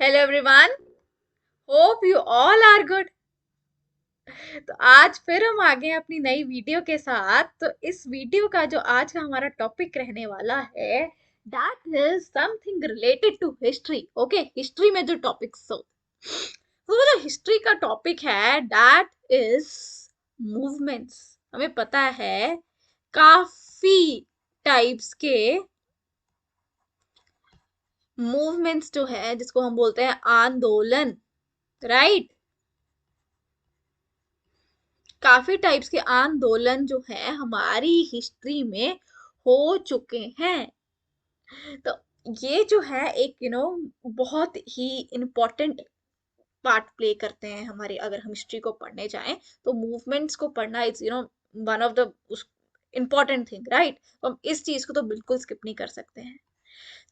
Hello everyone, hope you all are good. तो आज फिर हम आ गए हैं अपनी नई वीडियो के साथ। तो इस वीडियो का जो आज का हमारा टॉपिक रहने वाला है, that is something related to history. Okay, history में जो टॉपिक्स हो, तो वो जो हिस्ट्री का टॉपिक है दैट इज मूवमेंट्स। हमें पता है काफी टाइप्स के मूवमेंट्स जो है, जिसको हम बोलते हैं आंदोलन, राइट। काफी टाइप्स के आंदोलन जो है हमारी हिस्ट्री में हो चुके हैं। तो ये जो है एक बहुत ही इम्पोर्टेंट पार्ट प्ले करते हैं हमारे, अगर हम हिस्ट्री को पढ़ने जाएं तो मूवमेंट्स को पढ़ना is one of the important thing, right. तो हम इस चीज को तो बिल्कुल स्किप नहीं कर सकते हैं।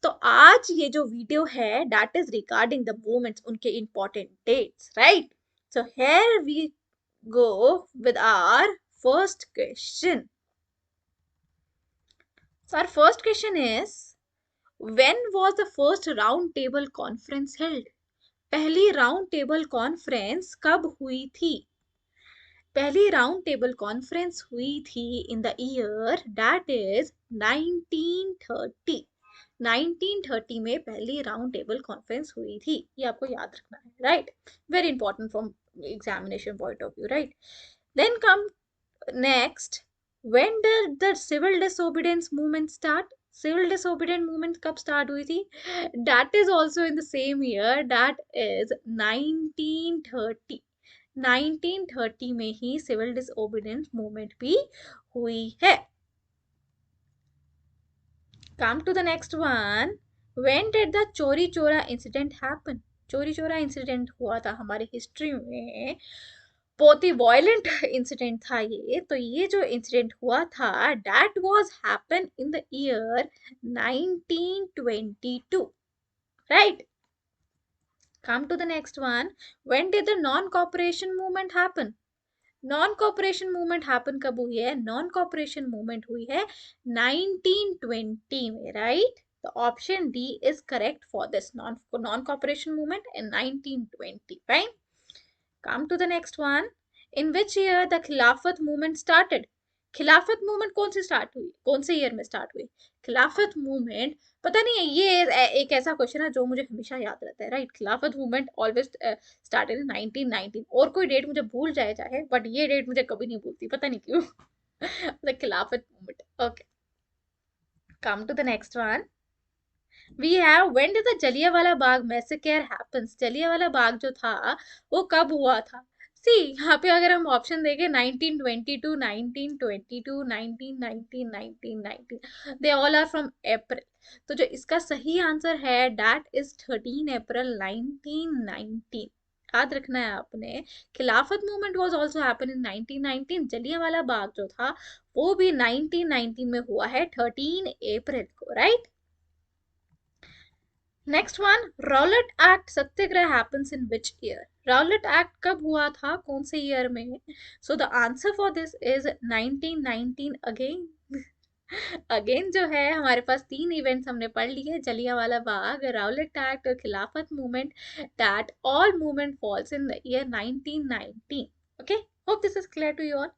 तो आज ये जो वीडियो है that is regarding the movements, उनके important dates, right. So here we go with our first question. So our first question is, when was the first round table conference held? पहली राउंड टेबल कॉन्फ्रेंस कब हुई थी? पहली round table conference हुई थी इन the year that is 1930। 1930 में पहली round table conference हुई थी, ये आपको याद रखना है, right. Very important from examination point of view, right. Then come next, when did the civil disobedience movement start? Civil disobedience movement कब start हुई थी? That is also in the same year, that is 1930। 1930 में ही civil disobedience movement भी हुई है। Come to the next one. When did the चोरी चोरा incident happen? चोरी चोरा इंसिडेंट हुआ था हमारी हिस्ट्री में, बहुत ही वायलेंट इंसिडेंट था ये। तो ये जो इंसिडेंट हुआ था that was happen in the year 1922, right. Come to the next one. When did the non cooperation movement happen? Non cooperation movement happen कब हुई है? नॉन कॉपरेशन मूवमेंट हुई है 1920 में, राइट। तो option D is correct for this non cooperation movement in 1920, right. Come to the next one. In which year the Khilafat movement started? Khilafat movement कौन से start हुई, कौन से ईयर में स्टार्ट हुई खिलाफत मूवमेंट? पता नहीं है, ये एक ऐसा क्वेश्चन है जो मुझे हमेशा याद रहता है, राइट। खिलाफत मूवमेंट ऑलवेज स्टार्टेड इन 1919। और कोई डेट मुझे भूल जाए चाहे, बट ये डेट मुझे कभी नहीं भूलती, पता नहीं क्यों। The Khilafat movement, okay. Come to the next one. We have when did the Jallianwala Bagh massacre happens? Jallianwala Bagh जो था वो कब हुआ था? सी, यहाँ पे अगर हम ऑप्शन देंगे 1922, 1922, 1919, 1919, they all are from April. तो जो इसका सही आंसर है दैट इज 13 अप्रैल 1919। याद रखना है आपने। Khilafat movement was also happen in 1919। Jallianwala Bagh जो था वो भी 1919 में हुआ है 13 अप्रैल को, right. Next one, Rowlatt act Satyagraha happens in which year? Rowlatt act कब हुआ था, कौन से ईयर में? So the answer for this is 1919 again. Again जो है हमारे पास तीन इवेंट्स हमने पढ़ लिए, जलियांवाला बाग, रॉलेट एक्ट और Khilafat movement, that all movement falls in the year 1919। Okay, hope this is clear to you all.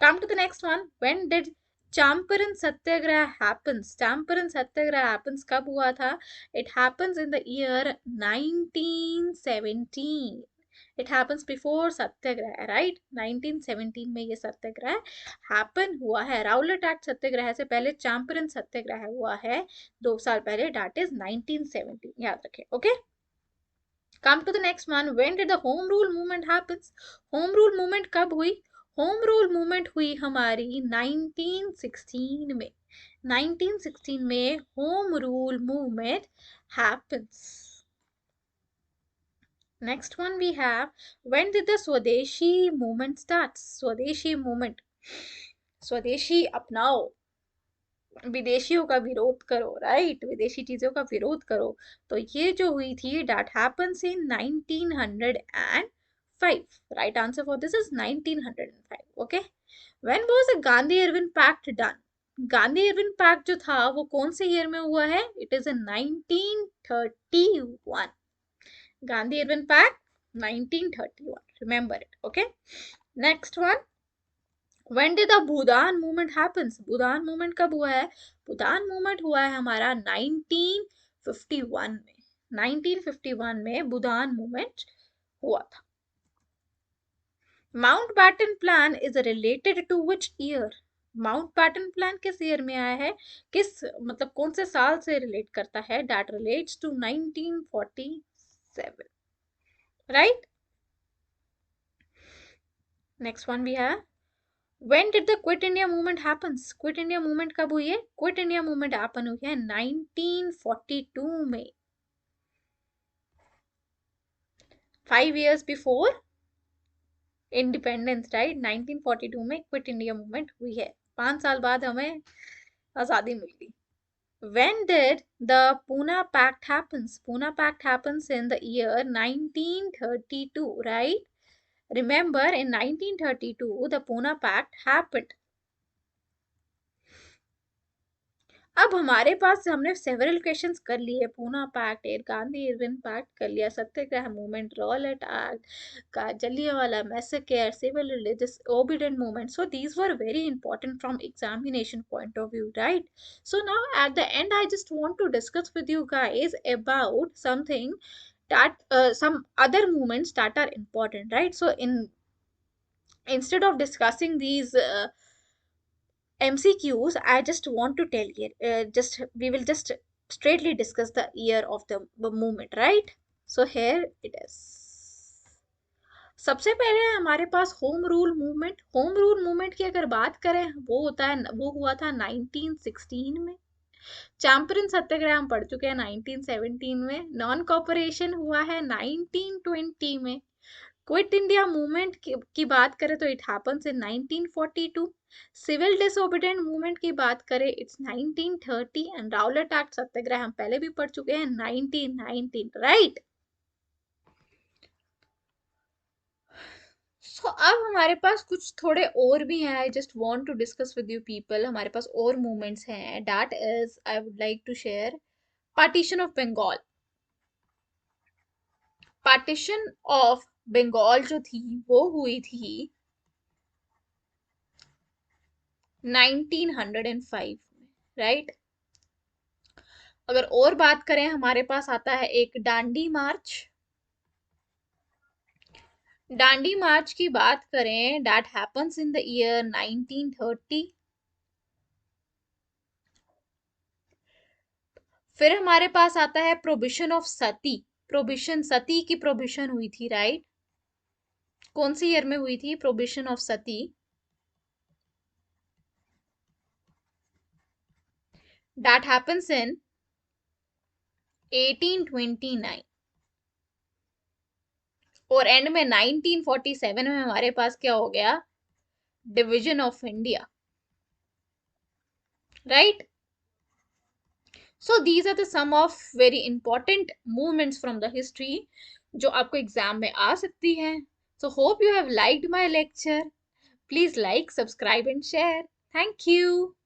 Come to the next one. When did Champaran satyagraha happens? Champaran satyagraha happens कब हुआ था? It happens in the year 1917. It happens before Satyagraha, right? 1917 में ये सत्याग्रह happen हुआ है। Rowlatt act सत्याग्रह से पहले चंपारण सत्याग्रह हुआ है 2 साल पहले, that is 1917, याद रखें, okay? Come to the next one. When did the home rule movement happens? Home rule movement कब हुई? होम रूल मूवमेंट हुई हमारी 1916 में। 1916 में home rule movement happens. Next one we have, when did the swadeshi movement start? Swadeshi movement, swadeshi अपनाओ, विदेशियों का विरोध करो, राइट। विदेशी चीजों का विरोध करो। तो ये जो हुई थी that happens in 1905। Right answer for this is 1905, okay. When was the Gandhi Irwin pact done? Gandhi Irwin pact जो था वो कौन से ईयर में हुआ है? It is in 1931। Gandhi Irwin Pact, 1931. Remember it. Okay. Next one. When did the Bhudan movement happens? Bhudan movement कब हुआ है? Bhudan movement हुआ है हमारा 1951 में. 1951 में Bhudan movement हुआ था. Mountbatten plan is related to which year? Mountbatten plan किस ईयर में आया है? किस मतलब कौन से साल से रिलेट करता है? That relates to 1947. Right? Next one we have. When did the Quit India movement happens? Quit India movement कब हुई है? Quit India movement happen हुई है 1942 में. 5 years before इंडिपेंडेंस, राइट. 1942 में क्विट इंडिया मूवमेंट हुई है. 5 साल बाद हमें आज़ादी मिली. When did the Pune Pact happens? Pune Pact happens in the year 1932, right? Remember, in 1932, the Pune Pact happened. अब हमारे पास हमने सेवरल क्वेश्चंस कर लिए. Poona pact, Gandhi Irwin pact कर लिया, सत्याग्रह मूवमेंट, रॉलेट एक्ट का, Jallianwala massacre, civil religious obedient movement. So these were very important from examination point of view, right? So now at the end I just want to discuss with you guys about something that some other movements that are important, right? So instead of discussing these MCQs, I just want to tell you, we will just straightly discuss the year of the movement, right? So here it is. सबसे पहले हमारे पास home rule movement. Home rule movement की अगर बात करें, वो हुआ था 1916 में. चैंपियन सत्याग्रह हम पढ़ चुके हैं 1917 में. नॉन कॉपरेशन हुआ है 1920 में. क्विट इंडिया मूवमेंट की बात करें तो it happens in 1942. Civil disobedient movement की बात करें it's 1930. And Rowlatt act satyagraha हम पहले भी पढ़ चुके हैं 1919, राइट? सो अब हमारे पास कुछ थोड़े और भी हैं. I just want to discuss with you people. हमारे पास और मूवमेंट्स हैं. That is I would like to share partition of Bengal. Partition of Bengal जो थी वो हुई थी 1905 में, राइट? अगर और बात करें, हमारे पास आता है एक दांडी मार्च. दांडी मार्च की बात करें, that happens in the year 1930. फिर हमारे पास आता है प्रोहिबिशन ऑफ सती. प्रोहिबिशन, सती की प्रोहिबिशन हुई थी, राइट? कौन सी ईयर में हुई थी prohibition of Sati? That happens इन 1829. और एंड में 1947 में हमारे पास क्या हो गया? Division of India, right? So these are the some of very important movements from the history जो आपको एग्जाम में आ सकती हैं. So hope you have liked my lecture. Please like, subscribe and share. Thank you.